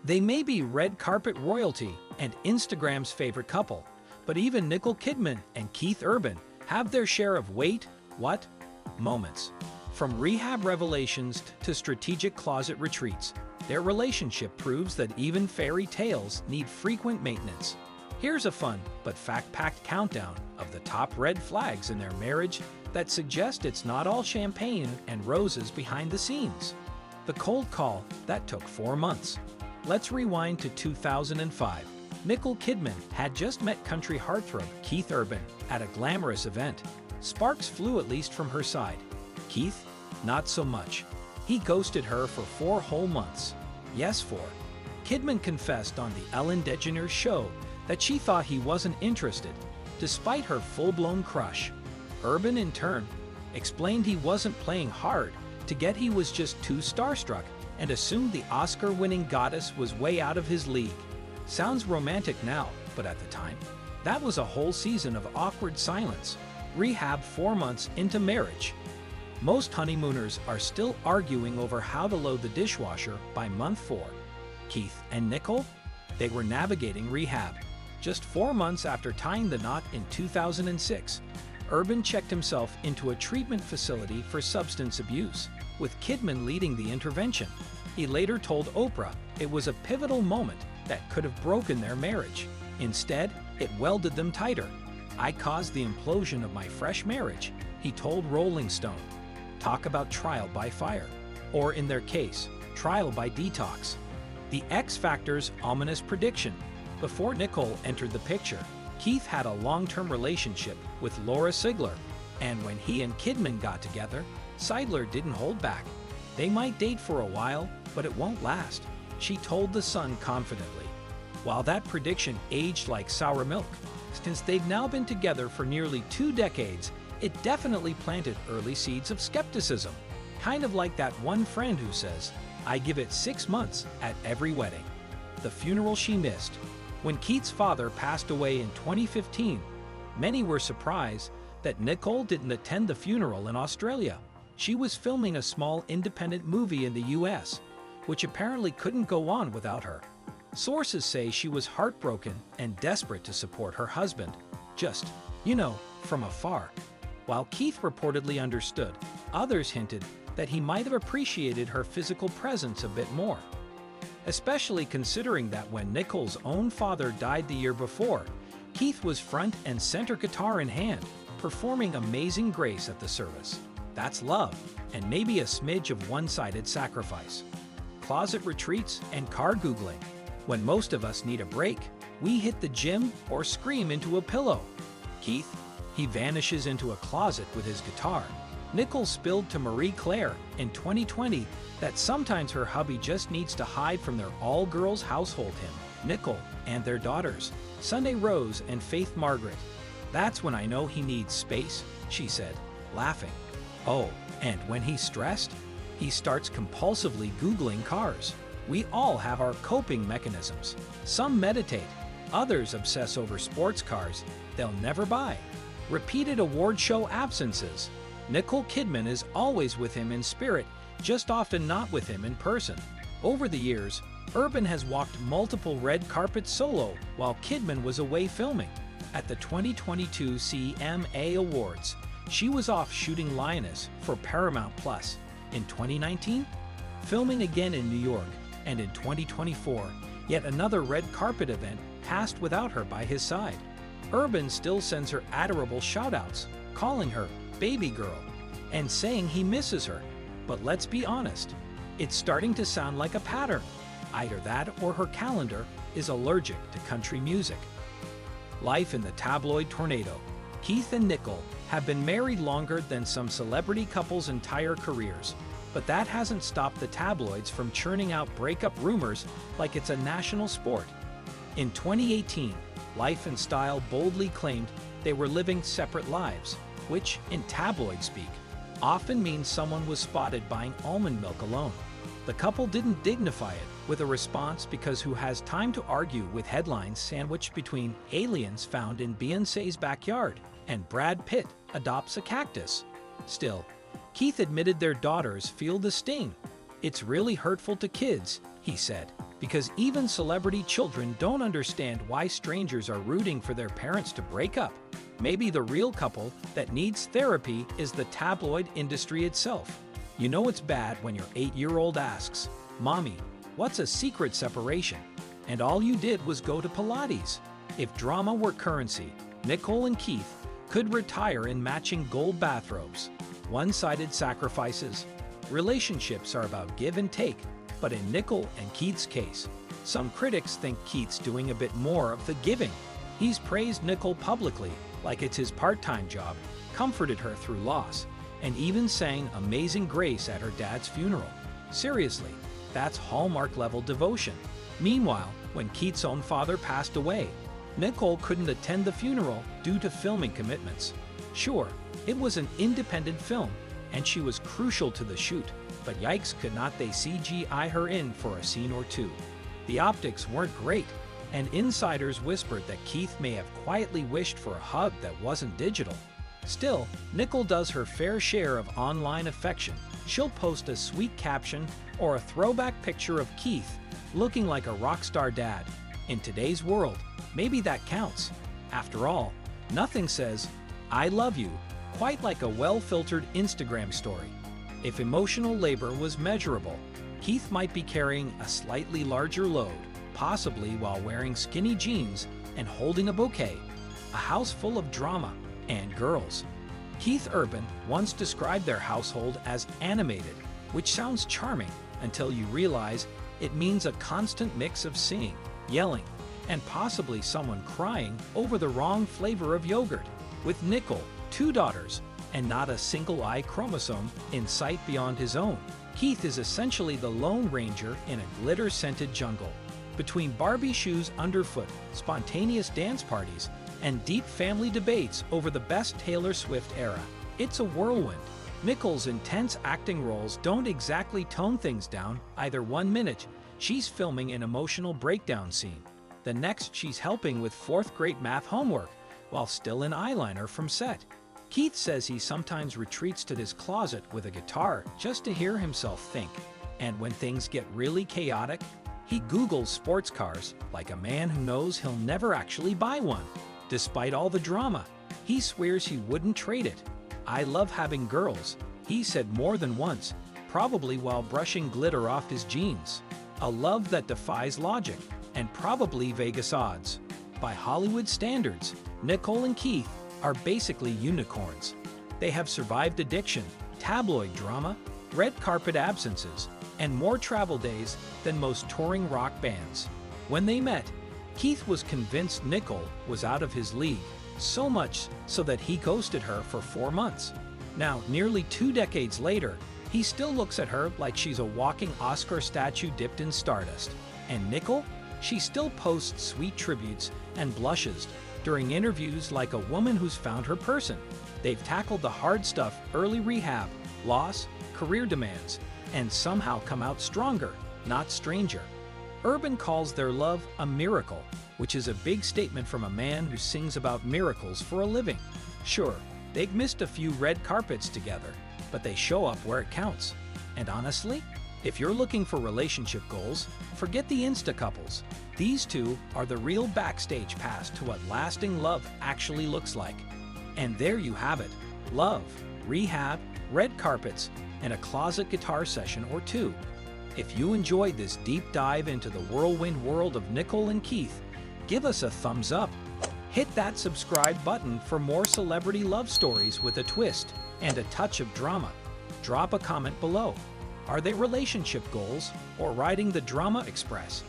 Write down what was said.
They may be red carpet royalty and Instagram's favorite couple, but even Nicole Kidman and Keith Urban have their share of wait, what? Moments. From rehab revelations to strategic closet retreats, their relationship proves that even fairy tales need frequent maintenance. Here's a fun but fact-packed countdown of the top red flags in their marriage that suggest it's not all champagne and roses behind the scenes. The cold call that took 4 months. Let's rewind to 2005. Nicole Kidman had just met country heartthrob Keith Urban at a glamorous event. Sparks flew at least from her side. Keith? Not so much. He ghosted her for 4 whole months. Yes, 4. Kidman confessed on the Ellen DeGeneres show that she thought he wasn't interested, despite her full-blown crush. Urban, in turn, explained he wasn't playing hard to get, he was just too starstruck, and assumed the Oscar-winning goddess was way out of his league. Sounds romantic now, but at the time, that was a whole season of awkward silence. Rehab 4 months into marriage. Most honeymooners are still arguing over how to load the dishwasher by month 4. Keith and Nicole? They were navigating rehab. Just 4 months after tying the knot in 2006, Urban checked himself into a treatment facility for substance abuse, with Kidman leading the intervention. He later told Oprah it was a pivotal moment that could have broken their marriage. Instead, it welded them tighter. "I caused the implosion of my fresh marriage," he told Rolling Stone. Talk about trial by fire. Or in their case, trial by detox. The X Factor's ominous prediction. Before Nicole entered the picture, Keith had a long-term relationship with Laura Sigler, and when he and Kidman got together, Seidler didn't hold back. "They might date for a while, but it won't last," she told The Sun confidently. While that prediction aged like sour milk, since they've now been together for nearly 2 decades, it definitely planted early seeds of skepticism. Kind of like that one friend who says, "I give it 6 months at every wedding." The funeral she missed. When Keith's father passed away in 2015, many were surprised that Nicole didn't attend the funeral in Australia. She was filming a small independent movie in the US, which apparently couldn't go on without her. Sources say she was heartbroken and desperate to support her husband, just, from afar. While Keith reportedly understood, others hinted that he might have appreciated her physical presence a bit more. Especially considering that when Nicole's own father died the year before, Keith was front and center, guitar in hand, performing Amazing Grace at the service. That's love, and maybe a smidge of one-sided sacrifice. Closet retreats and car Googling. When most of us need a break, we hit the gym or scream into a pillow. Keith? He vanishes into a closet with his guitar. Nicole spilled to Marie Claire in 2020 that sometimes her hubby just needs to hide from their all-girls household. Nicole and their daughters, Sunday Rose and Faith Margaret. "That's when I know he needs space," she said, laughing. Oh, and when he's stressed, he starts compulsively Googling cars. We all have our coping mechanisms. Some meditate, others obsess over sports cars they'll never buy. Repeated award show absences. Nicole Kidman is always with him in spirit, just often not with him in person. Over the years, Urban has walked multiple red carpets solo while Kidman was away filming. At the 2022 CMA Awards, she was off shooting Lioness for Paramount Plus. In 2019, filming again in New York, and in 2024, yet another red carpet event passed without her by his side. Urban still sends her adorable shoutouts, calling her baby girl, and saying he misses her. But let's be honest, it's starting to sound like a pattern. Either that or her calendar is allergic to country music. Life in the tabloid tornado. Keith and Nicole have been married longer than some celebrity couples' entire careers, but that hasn't stopped the tabloids from churning out breakup rumors like it's a national sport. In 2018, Life and Style boldly claimed they were living separate lives, which, in tabloid speak, often means someone was spotted buying almond milk alone. The couple didn't dignify it with a response because who has time to argue with headlines sandwiched between aliens found in Beyoncé's backyard and Brad Pitt adopts a cactus? Still, Keith admitted their daughters feel the sting. "It's really hurtful to kids," he said. because even celebrity children don't understand why strangers are rooting for their parents to break up. Maybe the real couple that needs therapy is the tabloid industry itself. You know it's bad when your 8-year-old asks, "Mommy, what's a secret separation?" And all you did was go to Pilates. If drama were currency, Nicole and Keith could retire in matching gold bathrobes. One-sided sacrifices. Relationships are about give and take, but in Nicole and Keith's case, some critics think Keith's doing a bit more of the giving. He's praised Nicole publicly, like it's his part-time job, comforted her through loss, and even sang Amazing Grace at her dad's funeral. Seriously, that's Hallmark-level devotion. Meanwhile, when Keith's own father passed away, Nicole couldn't attend the funeral due to filming commitments. Sure, it was an independent film, and she was crucial to the shoot, but yikes, could not they CGI her in for a scene or two? The optics weren't great, and insiders whispered that Keith may have quietly wished for a hug that wasn't digital. Still, Nicole does her fair share of online affection. She'll post a sweet caption or a throwback picture of Keith looking like a rock star dad. In today's world, maybe that counts. After all, nothing says, "I love you," quite like a well-filtered Instagram story. If emotional labor was measurable, Keith might be carrying a slightly larger load, possibly while wearing skinny jeans and holding a bouquet. A house full of drama and girls. Keith Urban once described their household as animated, which sounds charming until you realize it means a constant mix of singing, yelling, and possibly someone crying over the wrong flavor of yogurt. With Nicole, 2 daughters, and not a single Y chromosome in sight beyond his own, Keith is essentially the Lone Ranger in a glitter-scented jungle. Between Barbie shoes underfoot, spontaneous dance parties, and deep family debates over the best Taylor Swift era, it's a whirlwind. Nicole's intense acting roles don't exactly tone things down. Either 1 minute, she's filming an emotional breakdown scene. The next, she's helping with 4th grade math homework while still in eyeliner from set. Keith says he sometimes retreats to his closet with a guitar just to hear himself think. And when things get really chaotic, he Googles sports cars like a man who knows he'll never actually buy one. Despite all the drama, he swears he wouldn't trade it. "I love having girls," he said more than once, probably while brushing glitter off his jeans. A love that defies logic, and probably Vegas odds. By Hollywood standards, Nicole and Keith are basically unicorns. They have survived addiction, tabloid drama, red carpet absences, and more travel days than most touring rock bands. When they met, Keith was convinced Nicole was out of his league, so much so that he ghosted her for 4 months. Now, nearly 2 decades later, he still looks at her like she's a walking Oscar statue dipped in stardust. And Nicole? She still posts sweet tributes and blushes during interviews like a woman who's found her person. They've tackled the hard stuff, early rehab, loss, career demands, and somehow come out stronger, not stranger. Urban calls their love a miracle, which is a big statement from a man who sings about miracles for a living. Sure, they've missed a few red carpets together, but they show up where it counts. And honestly, if you're looking for relationship goals, forget the Insta couples. These two are the real backstage pass to what lasting love actually looks like. And there you have it. Love, rehab, red carpets, and a closet guitar session or 2. If you enjoyed this deep dive into the whirlwind world of Nicole and Keith, give us a thumbs up. Hit that subscribe button for more celebrity love stories with a twist and a touch of drama. Drop a comment below. Are they relationship goals or riding the drama express?